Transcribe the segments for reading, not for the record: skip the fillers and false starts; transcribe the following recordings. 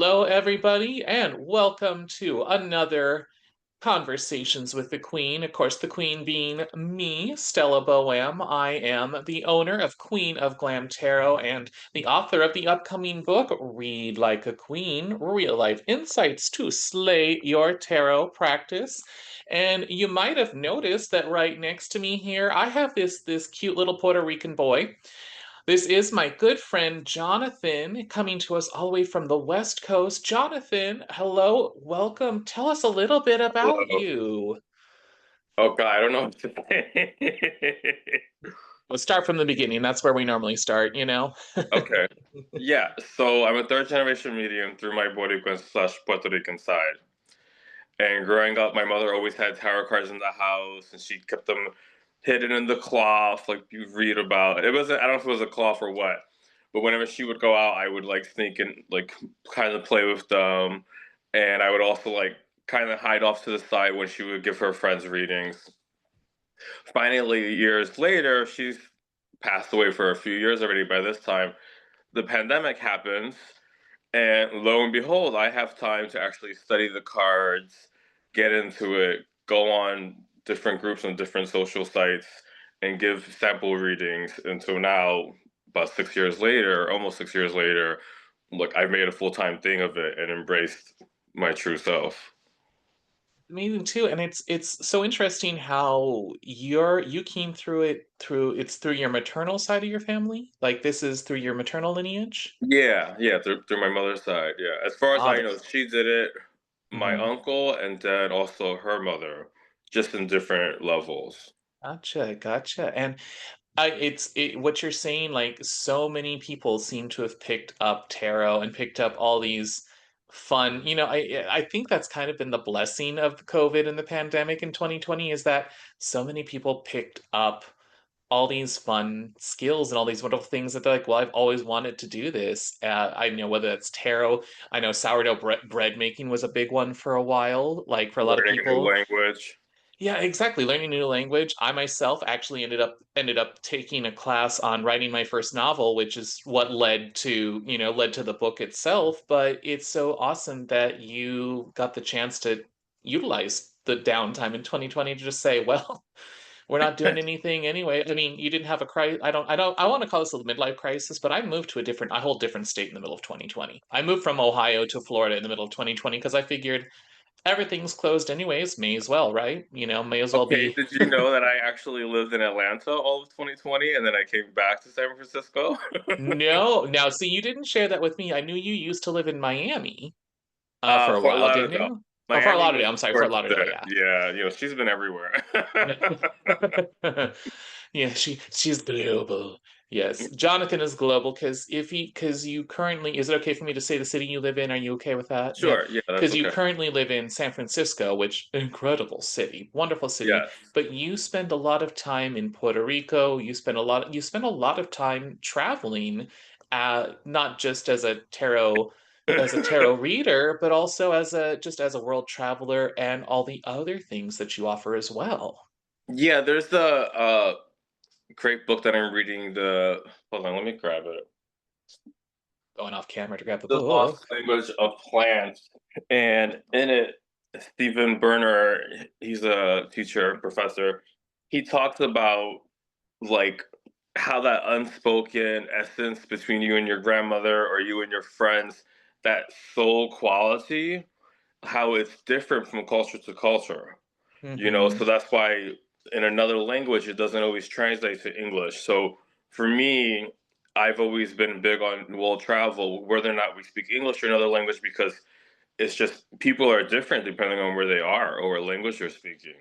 Hello, everybody, and welcome to another Conversations with the Queen. Of course, the Queen being me, Stella Boam. I am the owner of Queen of Glam Tarot and the author of the upcoming book, Read Like a Queen, Real Life Insights to Slay Your Tarot Practice. And you might have noticed that right next to me here, I have this cute little Puerto Rican boy. This is my good friend Jonathon coming to us all the way from the West Coast. Jonathon, hello, welcome. Tell us a little bit about Hello. you. Oh God, I don't know what to say. Let's start from the beginning. That's where we normally start. Okay. Yeah, so I'm a third generation medium through my Puerto Rican slash Puerto Rican side. And growing up, my mother always had tarot cards in the house, and she kept them hidden in the cloth, like you read about. It wasn't, I don't know if it was a cloth or what, but whenever she would go out, I would like sneak and like kind of play with them. And I would also like kind of hide off to the side when she would give her friends readings. Finally, years later, she's passed away for a few years already by this time. The pandemic happens, and lo and behold, I have time to actually study the cards, get into it, go on different groups on different social sites, and give sample readings until now, about 6 years later, almost 6 years later, look, I've made a full time thing of it and embraced my true self. Amazing too, and it's so interesting how you came through it's through your maternal side of your family. Like this is through your maternal lineage. Yeah, yeah, through my mother's side. Yeah, as far as Ah, I know, she did it. My mhm. uncle and then also her mother, just in different levels. Gotcha, gotcha. And what you're saying, like so many people seem to have picked up tarot and picked up all these fun, I think that's kind of been the blessing of COVID and the pandemic in 2020 is that so many people picked up all these fun skills and all these wonderful things that they're like, well, I've always wanted to do this. I know whether it's tarot, I know sourdough bread making was a big one for a while, like for a lot of Learning a new people. language. Yeah, exactly. Learning a new language. I myself actually ended up taking a class on writing my first novel, which is what led to the book itself. But it's so awesome that you got the chance to utilize the downtime in 2020 to just say, well, we're not doing anything anyway. I mean, you didn't have a crisis. I want to call this a midlife crisis, but I moved to a whole different state in the middle of 2020. I moved from Ohio to Florida in the middle of 2020 because I figured everything's closed anyways. May as well, right? May as well Okay, be. did you know that I actually lived in Atlanta all of 2020 and then I came back to San Francisco? No, now see, you didn't share that with me. I knew you used to live in Miami, for a Fort while, didn't Lauderdale. you? Oh, Fort Miami was Lauderdale. I'm sorry, Fort towards Lauderdale. the, Yeah. yeah, she's been everywhere. Yeah, she's global. Yes, Jonathan is global because you currently, is it okay for me to say the city you live in? Are you okay with that? Yeah, Sure, yeah, that's because you okay. currently live in San Francisco, which incredible city, wonderful city. Yes. But you spend a lot of time in Puerto Rico. You spend a lot of time traveling, not just as a tarot reader, but also as a world traveler and all the other things that you offer as well. Yeah, there's the great book that I'm reading. Hold on, let me grab it. Going off camera to grab the The Lost book. Language of Plants, and in it, Stephen Berner, he's a teacher, professor. He talks about like how that unspoken essence between you and your grandmother, or you and your friends, that soul quality, how it's different from culture to culture. Hmm. So that's why in another language it doesn't always translate to English. So for me, I've always been big on world travel, whether or not we speak English or another language, because it's just people are different depending on where they are or what language you're speaking.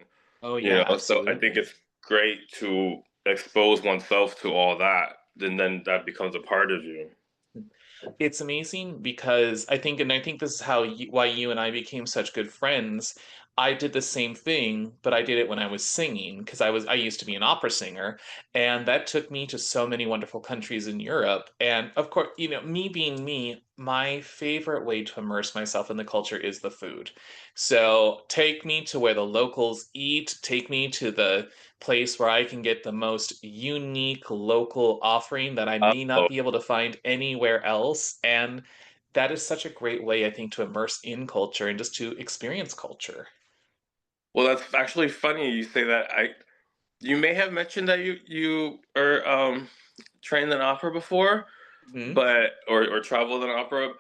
Oh yeah, So I think absolutely. it's great to expose oneself to all that, and then that becomes a part of you. It's amazing because and I think this is why you and I became such good friends. I did the same thing, but I did it when I was singing because I used to be an opera singer, and that took me to so many wonderful countries in Europe. And of course, me being me, my favorite way to immerse myself in the culture is the food. So take me to where the locals eat, take me to the place where I can get the most unique local offering that I may not Oh, be able to find anywhere else. And that is such a great way, I think, to immerse in culture and just to experience culture. Well, that's actually funny you say that. I You may have mentioned that you are trained in opera before, Hmm. but or traveled in opera.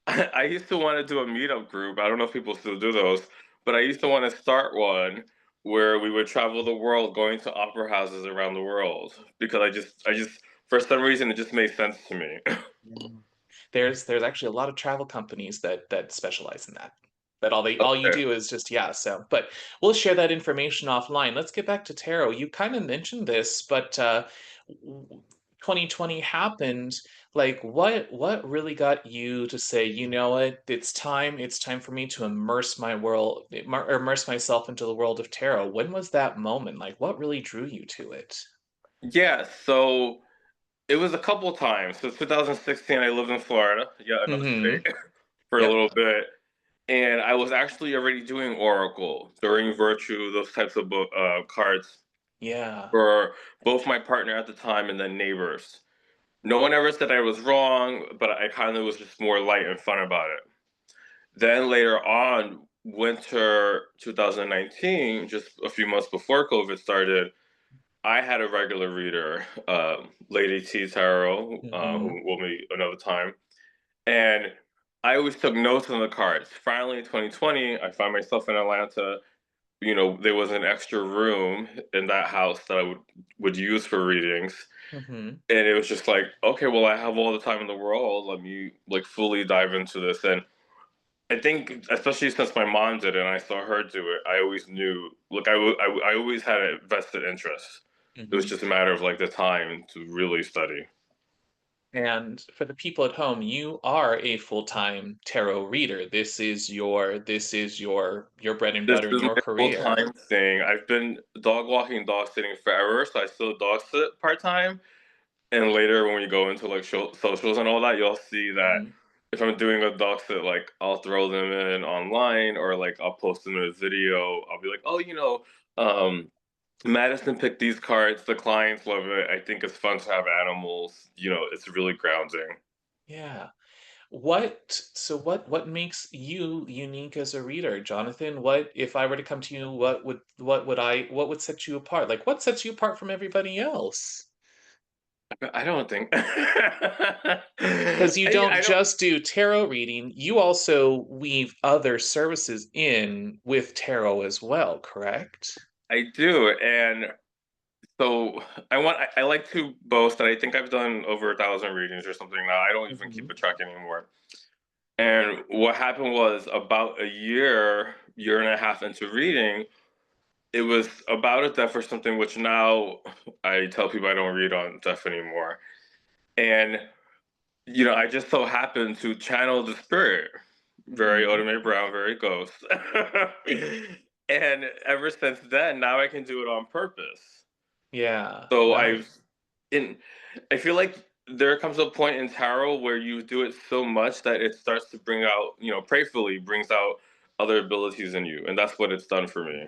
I used to want to do a meetup group. I don't know if people still do those, but I used to want to start one where we would travel the world, going to opera houses around the world because I just for some reason it just made sense to me. Mm. There's actually a lot of travel companies that specialize in that. That all you Okay. do is just, yeah, so but we'll share that information offline. Let's get back to tarot. You kind of mentioned this, but 2020 happened. Like what really got you to say, you know what, it's time for me to immerse myself into the world of tarot. When was that moment? Like what really drew you to it? Yeah, so it was a couple times. So 2016, I lived in Florida, yeah, another Mm-hmm. state, for a Yep. little bit. And I was actually already doing Oracle, during Virtue, those types of cards Yeah. for both my partner at the time and then neighbors. No one ever said I was wrong, but I kind of was just more light and fun about it. Then later on, winter 2019, just a few months before COVID started, I had a regular reader, Lady T Tarot, Mm-hmm. who will meet another time, and I always took notes on the cards. Finally, in 2020, I found myself in Atlanta. There was an extra room in that house that I would use for readings, Mm-hmm. and it was just like, okay, well, I have all the time in the world. Let me like fully dive into this. And I think, especially since my mom did it and I saw her do it, I always knew. Look, I always had a vested interest. It was Mm-hmm. just a matter of like the time to really study. And for the people at home, you are a full-time tarot reader. This is your bread and This butter in is your my full career. time thing. I've been dog walking, dog sitting forever, so I still dog sit part time. And later, when we go into like socials and all that, you'll see that Mhm. if I'm doing a dog sit, like I'll throw them in online or like I'll post them in a video. I'll be like, oh, um, Madison picked these cards. The clients love it. I think it's fun to have animals. It's really grounding. Yeah. What makes you unique as a reader, Jonathan? What if I were to come to you, what would set you apart? Like what sets you apart from everybody else? I don't think. Because you I don't don't. just do tarot reading, you also weave other services in with tarot as well, correct? I do, and so I like to boast that I think I've done over 1,000 readings or something now. I don't even keep Hmm. a track anymore. And what happened was about a year and a half into reading, it was about a death or something, which now I tell people I don't read on death anymore. And I just so happened to channel the spirit, very Hmm. Oda Brown, very ghost. And ever since then, now I can do it on purpose. Yeah, So right. in I feel like there comes a point in tarot where you do it so much that it starts to bring out, prayfully brings out other abilities in you, and that's what it's done for me.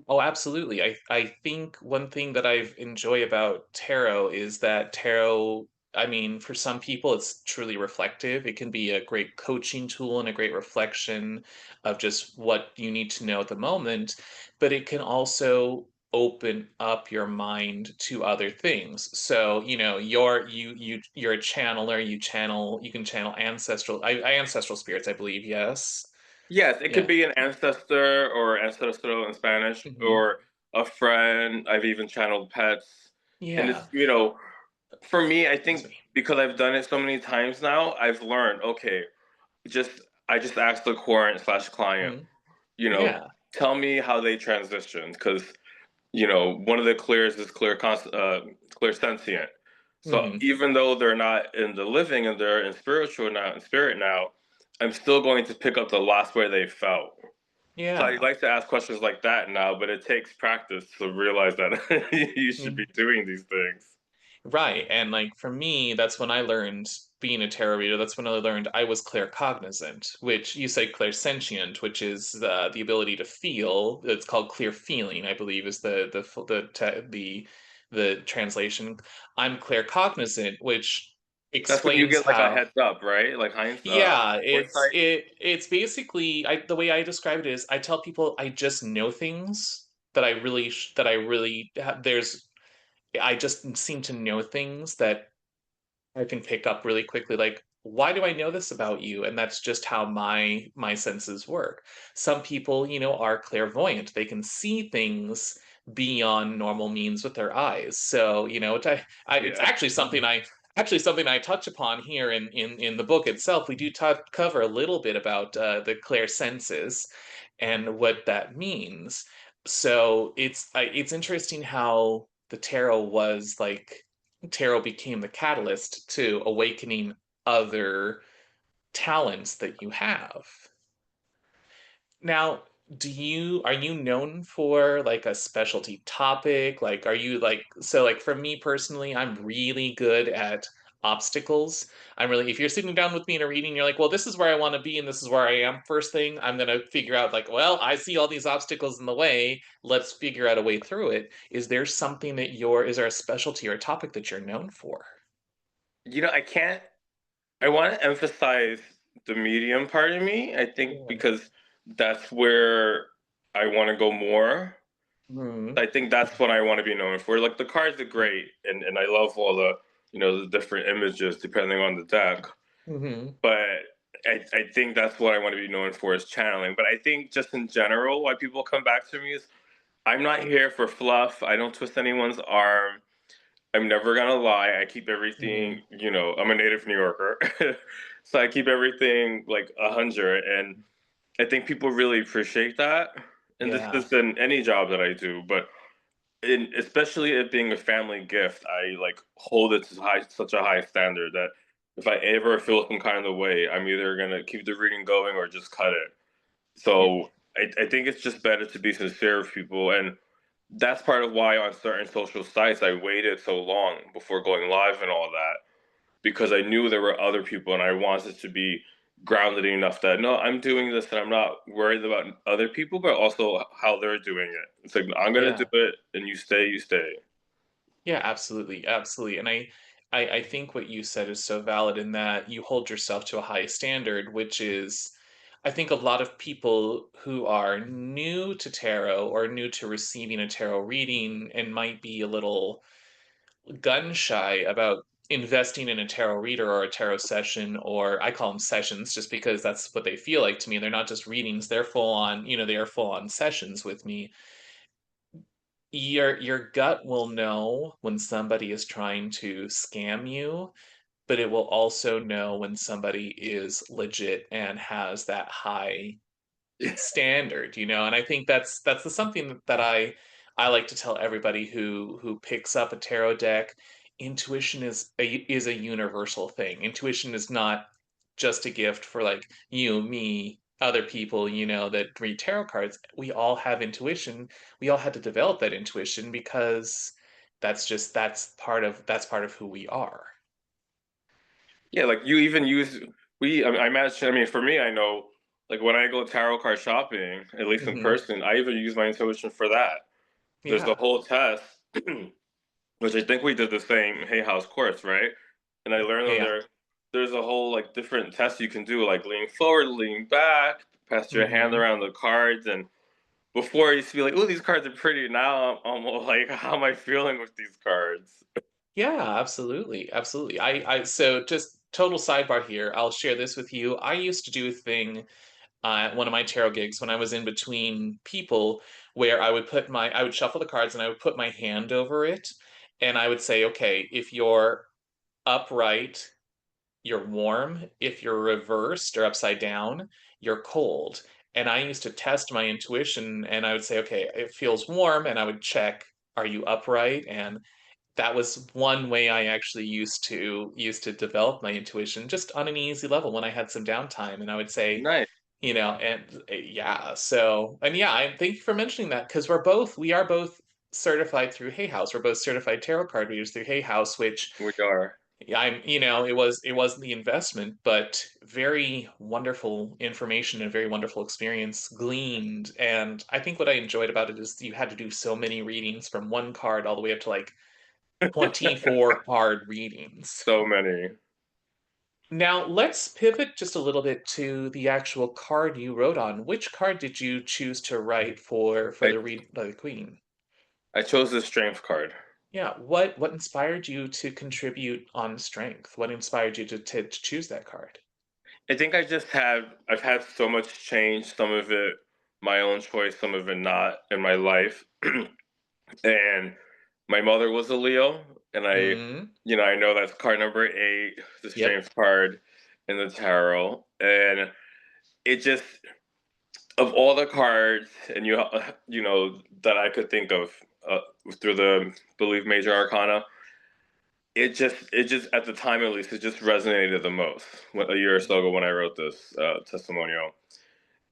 Oh, absolutely. I think one thing that I've enjoy about tarot is that tarot, I mean, for some people it's truly reflective. It can be a great coaching tool and a great reflection of just what you need to know at the moment, but it can also open up your mind to other things. So, you're a channeler, you can channel ancestral spirits, I believe, yes. Yes, it could Yeah. be an ancestor or ancestral in Spanish Hmm. or a friend. I've even channeled pets. And Yeah. for me, I Excuse think me. because I've done it so many times now, I've learned, okay, just I just asked the client, Mhm. you know, Yeah. tell me how they transitioned because one of the clears is clear sentient. So Mhm. even though they're not in the living and they're in spiritual now, in spirit now, I'm still going to pick up the last way they felt. So I Yeah. like to ask questions like that now, but it takes practice to realize that you should be Mhm. doing these things. Right. And like for me, that's when I learned being a tarot reader. That's when I learned I was claircognizant, which you say clairsentient, which is the ability to feel. It's called clear feeling, I believe, is the translation. I'm claircognizant, which That's when you explains get like a how. heads up, right? Like Yeah, foresight. it's basically the way I describe it is I tell people I just know things that that I really there's I just seem to know things that I can pick up really quickly, like, why do I know this about you? And that's just how my senses work. Some people, are clairvoyant. They can see things beyond normal means with their eyes. So, it's Yeah. actually something I touch upon here in the book itself. We do cover a little bit about the clair senses and what that means. So it's interesting how the tarot became the catalyst to awakening other talents that you have. Now, are you known for like a specialty topic? Like are you like so like for me personally, I'm really good at obstacles. I'm really if you're sitting down with me in a reading, you're like, well, this is where I want to be and this is where I am first thing, I'm gonna figure out like, well, I see all these obstacles in the way. Let's figure out a way through it. Is there a specialty or a topic that you're known for? I can't. I want to emphasize the medium part of me. I think Yeah. because that's where I want to go more. Hmm. I think that's what I want to be known for. Like the cards are great, and I love all the the different images depending on the deck. Hmm. But I think that's what I want to be known for is channeling. But I think just in general, why people come back to me is I'm not here for fluff. I don't twist anyone's arm. I'm never gonna lie. I keep Hmm. everything. I'm a native New Yorker, so I keep everything like 100, and I think people really appreciate that. And this Yeah. is in any job that I do, but especially it being a family gift, I like hold it to such a high standard that if I ever feel some kind of way, I'm either gonna keep the reading going or just cut it. Yeah. So I think it's just better to be sincere with people, and that's part of why on certain social sites I waited so long before going live and all that because I knew there were other people and I wanted to be grounded enough that no, I'm doing this and I'm not worried about other people, but also how they're doing it. It's like I'm gonna do Yeah. it, and you stay. Yeah, absolutely. Absolutely. And I think what you said is so valid in that you hold yourself to a high standard, which is I think a lot of people who are new to tarot or new to receiving a tarot reading and might be a little gun shy about investing in a tarot reader or a tarot session, or I call them sessions just because that's what they feel like to me. They're not just readings, they're full on, they are full on sessions with me. Your gut will know when somebody is trying to scam you, but it will also know when somebody is legit and has that high standard, and I think that's the something that I like to tell everybody who picks up a tarot deck. Intuition is a universal thing. Intuition is not just a gift for like you, me, other people, that read tarot cards. We all have intuition. We all had to develop that intuition because that's part of who we are. Yeah, like you even use I imagine. I mean, for me, I know like when I go tarot card shopping, at least in Hmm. person, I even use my intuition for that. There's the Yeah. whole test, which I think we did the same Hay House course, right? And I learned that Yeah. there's a whole like different tests you can do, like lean forward, lean back, pass your hand Hmm. around the cards, and before I used to be like, "Oh, these cards are pretty." Now I'm almost like, "How am I feeling with these cards?" Yeah, absolutely. Absolutely. So just total sidebar here. I'll share this with you. I used to do a thing at one of my tarot gigs when I was in between people where I would shuffle the cards and I would put my hand over it and I would say, okay, if you're upright, you're warm. If you're reversed or upside down, you're cold. And I used to test my intuition and I would say, okay, it feels warm, and I would check, are you upright? And that was one way I actually used to develop my intuition just on an easy level when I had some downtime. And I would say, Nice. and yeah, so and yeah, I thank you for mentioning that because we are both certified through Hay House. We're both certified tarot card readers through Hay House, which We are. it wasn't the investment, but very wonderful information and very wonderful experience gleaned. And I think what I enjoyed about it is you had to do so many readings from one card all the way up to like 24 card readings. So many. Now let's pivot just a little bit to the actual card you wrote on. Which card did you choose to write for I the read by the Queen? I chose the strength card. Yeah, what inspired you to contribute on strength? What inspired you to choose that card? I think I've had so much change, some of it my own choice, some of it not in my life. And my mother was a Leo, and Mm, I know that's card number 8, the yep. strength card in the tarot, and it just of all the cards, and that I could think of through the believe major arcana, it just at the time at least it just resonated the most a year or so ago when I wrote this testimonial,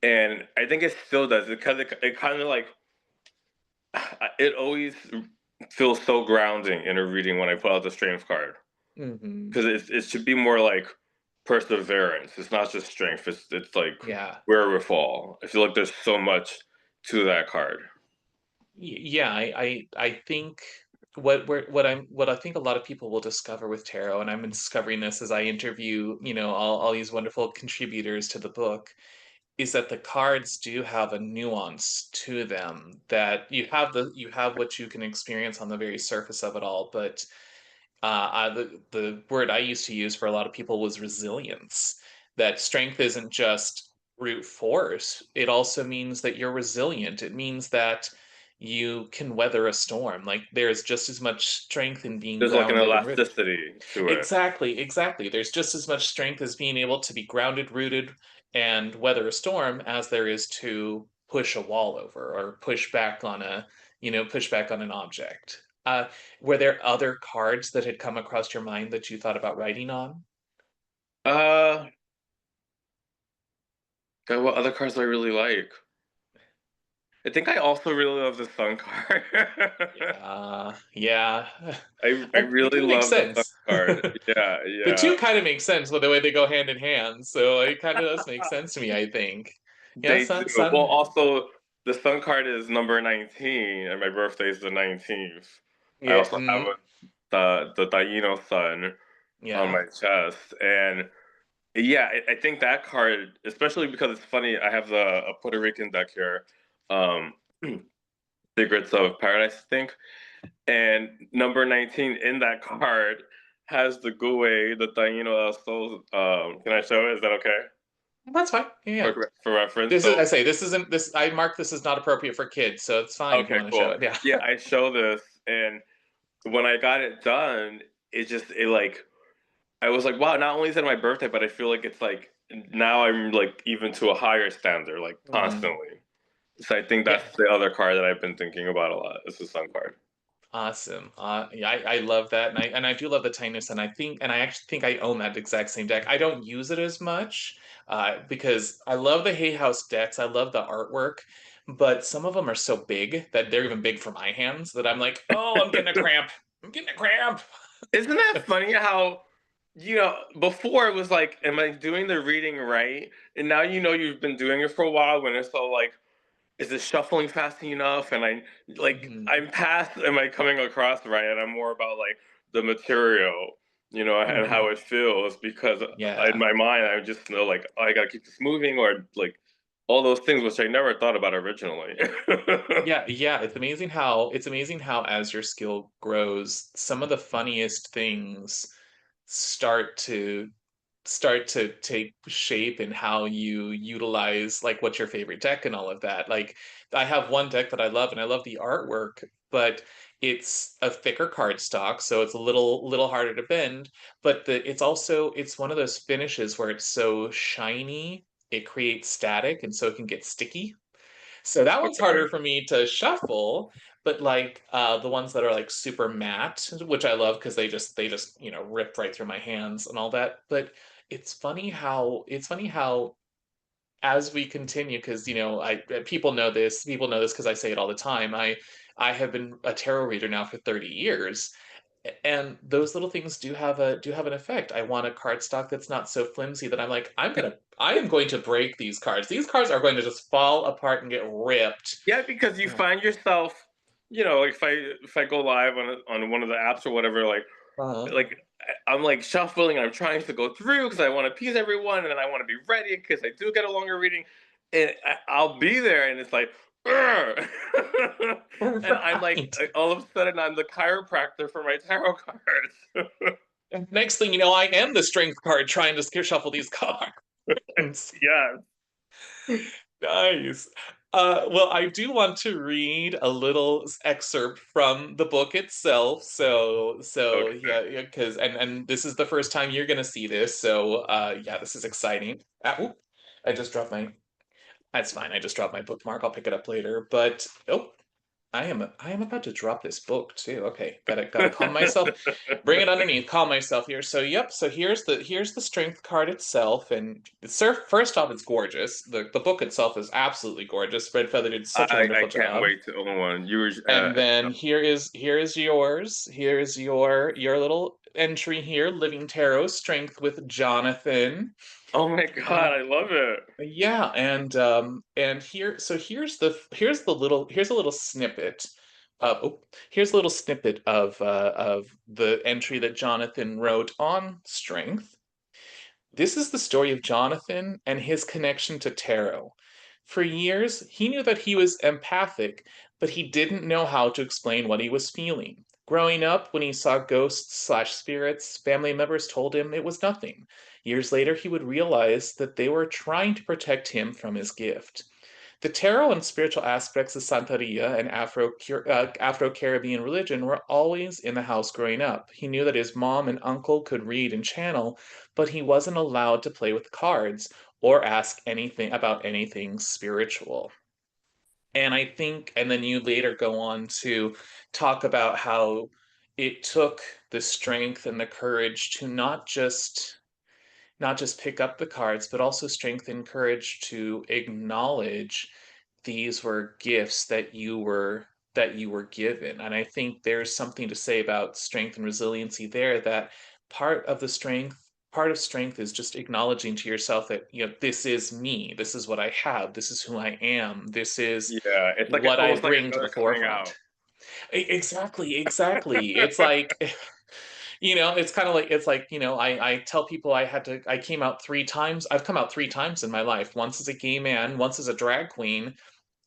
and I think it still does because it kind of like it always feels so grounding in a reading when I put out the strength card Hmm. because it should be more like perseverance. It's not just strength. It's like Yeah. wherewithal. I feel like there's so much to that card. Yeah, I think what I think a lot of people will discover with tarot, and I'm discovering this as I interview, all these wonderful contributors to the book, is that the cards do have a nuance to them that you have what you can experience on the very surface of it all, but the word I used to use for a lot of people was resilience. That strength isn't just brute force. It also means that you're resilient. It means that you can weather a storm. Like there's just as much strength in being There's like an grounded and rooted. elasticity to it. Exactly, exactly. There's just as much strength as being able to be grounded, rooted, and weather a storm as there is to push a wall over or push back on an object. Were there other cards that had come across your mind that you thought about writing on? Uh, God, what other cards do I really like? I think I also really love the Sun card. Yeah, yeah. I It really kind of makes love the Sun sense. card. Yeah, The yeah. two kind of make sense with the way they go hand in hand, so it kind of does make sense to me, I think. Yeah, They do. sun, Well, sun. also the Sun card is number 19, and my birthday is the 19th. I Yeah, also have the Taino Sun on yeah. my chest, and yeah, I think that card, especially because it's funny. I have a Puerto Rican deck here, um, Secrets of Paradise, I think, and number 19 in that card has the Gouet, the Taino Soul. Can I show it? Is that okay That's fine. Yeah, yeah. for reference? This is, So I say, this isn't this. I mark this as not appropriate for kids, so it's fine if you okay, want to show cool. it. Yeah. Yeah, I show this, and when I got it done, it like I was like, wow, not only is it my birthday, but I feel like it's like now I'm like even to a higher standard, like Mm. constantly. So I think Yeah. that's the other card that I've been thinking about a lot. Is the Sun card. Awesome. Yeah, I love that, and I do love the tightness, and I actually think I own that exact same deck. I don't use it as much, because I love the Hay House decks. I love the artwork, but some of them are so big that they're even big for my hands that I'm like, oh, I'm getting a cramp. I'm getting a cramp. Isn't that funny how before it was like, am I doing the reading right? And now you've been doing it for a while when it's all like, is it shuffling fast enough? And Hmm. I'm past am I coming across right? And I'm more about like the material, and Hmm. how it feels because in Yeah. my mind I just know like, oh, I gotta keep this moving or like all those things which I never thought about originally. Yeah, yeah, it's amazing how as your skill grows, some of the funniest things start to start to take shape in how you utilize like what's your favorite deck and all of that. Like I have one deck that I love and I love the artwork, but it's a thicker card stock, so it's a little harder to bend, but it's one of those finishes where it's so shiny, it creates static and so it can get sticky. So that one's Okay. harder for me to shuffle, but like the ones that are like super matte, which I love because they just rip right through my hands and all that. But it's funny how as we continue, because I people know this because I say it all the time. I have been a tarot reader now for 30 years, and those little things do have an effect. I want a card stock that's not so flimsy that I'm like, I am going to break these cards. These cards are going to just fall apart and get ripped. Yeah, because you Yeah. find yourself, like if I go live on one of the apps or whatever, Uh-huh. like I'm like shuffling and I'm trying to go through because I want to appease everyone and then I want to be ready because I do get a longer reading. And I'll be there and it's like, "Ugh." And I'm like, Right. all of a sudden, I'm the chiropractor for my tarot cards. And next thing you know, I am the strength card trying to shuffle these cards. Yeah. Nice. Well, I do want to read a little excerpt from the book itself. So Okay. yeah, yeah, because and this is the first time you're gonna see this. So yeah, this is exciting. Oop, I just dropped my. That's fine. I just dropped my bookmark. I'll pick it up later. But oh, I am about to drop this book too. Okay, gotta calm myself. Bring it underneath. Calm myself here. So yep. So here's the strength card itself, and first off, it's gorgeous. The book itself is absolutely gorgeous. Red Feather did such a I wonderful can't job. wait to own one. You were, And then here is yours. Here is your little entry here. Living Tarot Strength with Jonathan. oh my Uh, god, I love it. yeah, and here's a little snippet. Here's a little snippet of the entry that Jonathan wrote on strength. This is the story of Jonathan and his connection to tarot. For years, he knew that he was empathic, but he didn't know how to explain what he was feeling. Growing up, when he saw ghosts/spirits, family members told him it was nothing. Years later, he would realize that they were trying to protect him from his gift. The tarot and spiritual aspects of Santeria and Afro Caribbean religion were always in the house growing up. He knew that his mom and uncle could read and channel, but he wasn't allowed to play with cards or ask anything about anything spiritual. And I think, and then you later go on to talk about how it took the strength and the courage to not just pick up the cards, but also strength and courage to acknowledge these were gifts that you were given. And I think there's something to say about strength and resiliency there, that part of strength is just acknowledging to yourself that, this is me, this is what I have, this is who I am, this is Yeah, it's like what I almost like a bring to the feather coming forefront. out. Exactly. It's like, it's kind of like, I tell people I came out 3 times. I've come out 3 times in my life. Once as a gay man, once as a drag queen,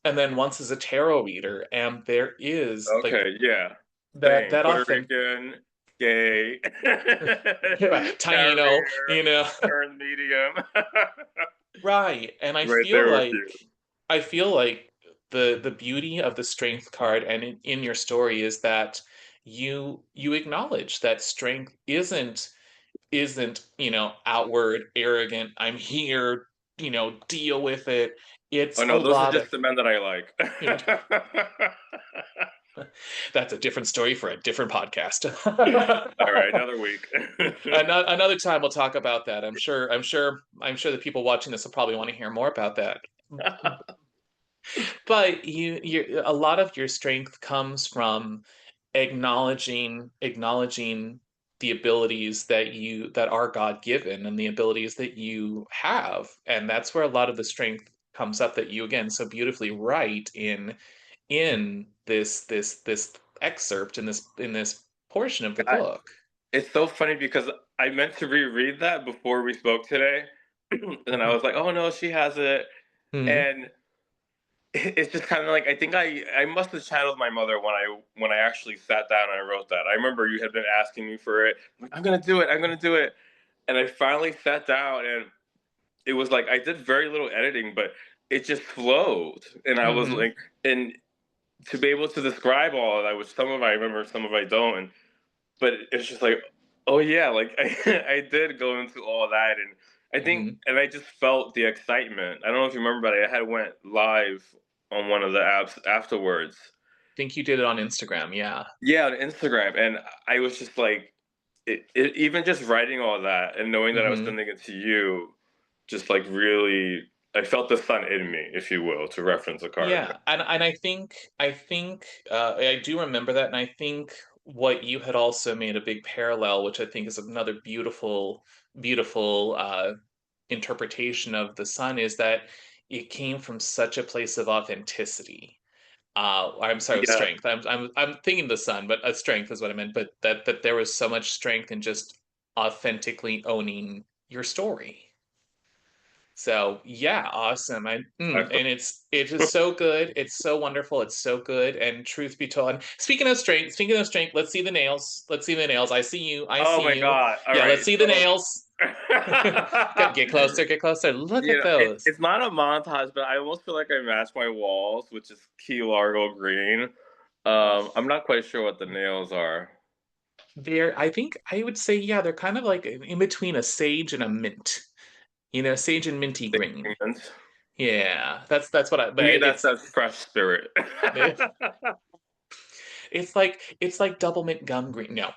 and then once as a tarot reader. And there is like Okay, yeah. that Same. that Puerto often Rican, gay, Taino, carrier, turned medium. right. And I right feel there with like you. I feel like the beauty of the strength card and in your story is that you acknowledge that strength isn't outward, arrogant, I'm here, deal with it. Oh It's a no, those are lot of, just the men that I like. you know, that's a different story for a different podcast. All right, another week. Another time we'll talk about that. I'm sure the people watching this will probably want to hear more about that. But a lot of your strength comes from acknowledging the abilities that are God given and the abilities that you have, and that's where a lot of the strength comes up that you again so beautifully write in this excerpt in this portion of the I, book. it's so funny because I meant to reread that before we spoke today, and I Mhm. was like, "Oh no, she has it," Mhm. and it's just kind of like I think I must have channeled my mother when I actually sat down and I wrote that. I remember you had been asking me for it. Like, I'm gonna do it. I'm gonna do it. And I finally sat down and it was like I did very little editing, but it just flowed. And I was Mhm. like, and to be able to describe all of that, which some of I remember, some of I don't. And but it's just like, oh yeah, like I did go into all of that, and I think, Mhm. and I just felt the excitement. I don't know if you remember, but I had went live on one of the apps afterwards. Think you did it on Instagram, yeah. Yeah, on Instagram, and I was just like, even just writing all that and knowing that I was Mhm. sending it to you, just like really, I felt the sun in me, if you will, to reference a card. Yeah, and I do remember that, and I think what you had also made a big parallel, which I think is another beautiful interpretation of the sun, is that it came from such a place of authenticity. I'm sorry, with Yeah, strength. I'm thinking the sun, but strength is what I meant. But that there was so much strength in just authentically owning your story. So yeah, awesome. I And it's just so good. It's so wonderful. It's so good. And truth be told, speaking of strength, let's see the nails. Let's see the nails. I see you. I oh see my you. god! All Yeah, let's right, see the so nails. Get closer, get closer. Look at those. it's not a montage, but I almost feel like I match my walls, which is key largo green. Oh, I'm not quite sure what the nails are. I think I would say, yeah, they're kind of like in between a sage and a mint. Sage and minty green. Pigment. Yeah, that's what I. To But me, that says fresh spirit. it, it's like double mint gum green. No,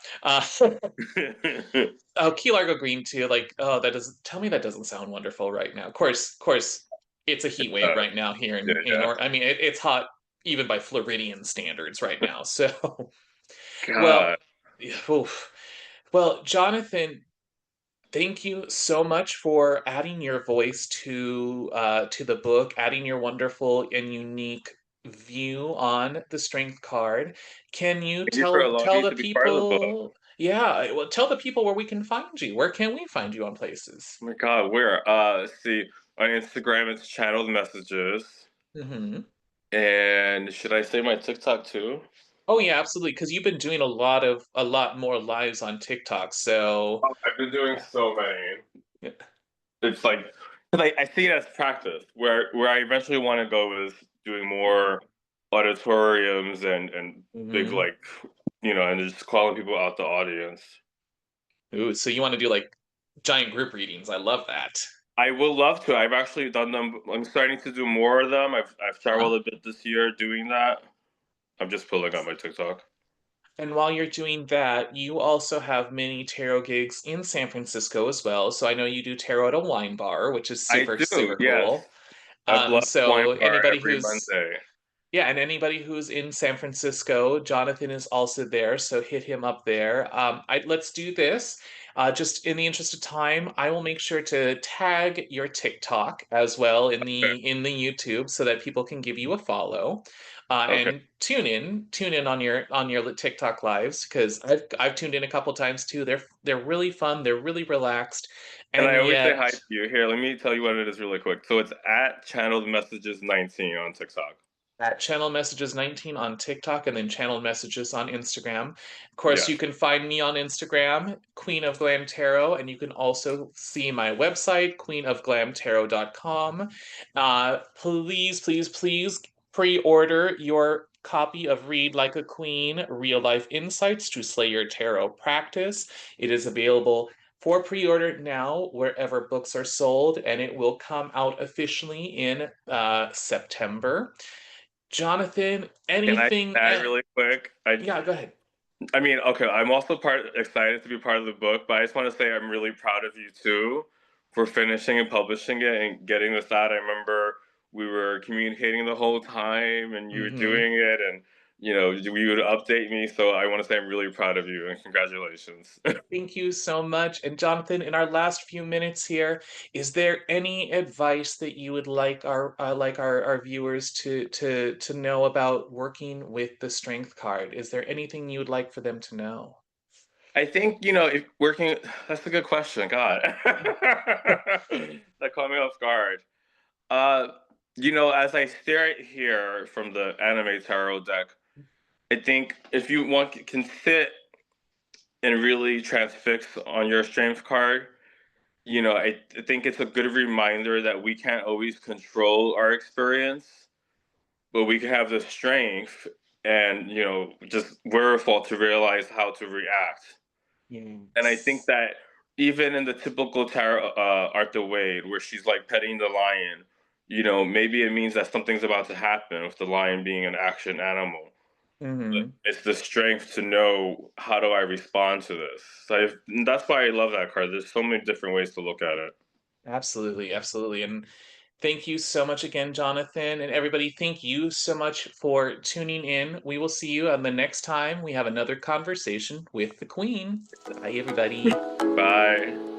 oh, Key Largo green too. Like, oh, that doesn't tell me that doesn't sound wonderful right now. Of course, it's a heat wave right now here Yeah, in yeah. or I mean, it's hot even by Floridian standards right now. So, well, God, oof. Well, Jonathan, thank you so much for adding your voice to the book, adding your wonderful and unique view on the strength card. Can you thank you for allowing tell me the to be part of the book. people? Yeah, well, tell the people where we can find you. Where can we find you on places? Oh my God, where? See, on Instagram it's channeled messages, Hmm. and should I say my TikTok too? Oh yeah, absolutely. Because you've been doing a lot more lives on TikTok. So Oh, I've been doing so many. yeah. It's like, because I see it as practice. Where I eventually want to go is doing more auditoriums and big Hmm. like, and just calling people out the audience. Ooh, so you want to do like giant group readings? I love that. I will love to. I've actually done them. I'm starting to do more of them. I've Huh? traveled a bit this year doing that. I'm just pulling up my TikTok. And while you're doing that, you also have many tarot gigs in San Francisco as well. So I know you do tarot at a wine bar, which is I super, do, super yes. cool. At Blood Wine So Bar anybody every who's Monday. Yeah, and anybody who's in San Francisco, Jonathan is also there, so hit him up there. Let's do this. Just in the interest of time, I will make sure to tag your TikTok as well in Okay. the YouTube so that people can give you a follow. Okay. And tune in on your TikTok lives because I've tuned in a couple times too. They're really fun. They're really relaxed, And I and always say yet hi to you. Here, let me tell you what it is really quick. So it's at channeled messages 19 on TikTok. at Channel Messages 19 on TikTok and then Channel Messages on Instagram. Of course, you Yes. can find me on Instagram, Queen of Glam Tarot, and you can also see my website, queenofglamtarot.com. Please, please, please pre-order your copy of Read Like a Queen, Real Life Insights to Slay Your Tarot Practice. It is available for pre-order now wherever books are sold, and it will come out officially in September. Jonathan, Can I anything? add really quick? Yeah, go ahead. I mean, okay, I'm also excited to be part of the book, but I just want to say I'm really proud of you too for finishing and publishing it and getting this out. I remember we were communicating the whole time and you were Hmm. doing it and you would update me. So I want to say I'm really proud of you and congratulations. Thank you so much. And Jonathan, in our last few minutes here, is there any advice that you would like our viewers to know about working with the strength card? Is there anything you would like for them to know? I think, if working, that's a good question. God, that caught me off guard. Uh, as I stare at here from the anime tarot deck, I think if you want can sit and really transfix on your strength card, I think it's a good reminder that we can't always control our experience, but we can have the strength and just wherewithal to realize how to react. And I think Yes. that even in the typical tarot Arthur Wade, where she's like petting the lion, maybe it means that something's about to happen with the lion being an action animal. But Hmm. it's the strength to know how do I respond to this. That's why I love that card. There's so many different ways to look at it. Absolutely, absolutely. And thank you so much again, Jonathan. And everybody, thank you so much for tuning in. We will see you on the next time we have another conversation with the Queen. Bye, everybody. Bye.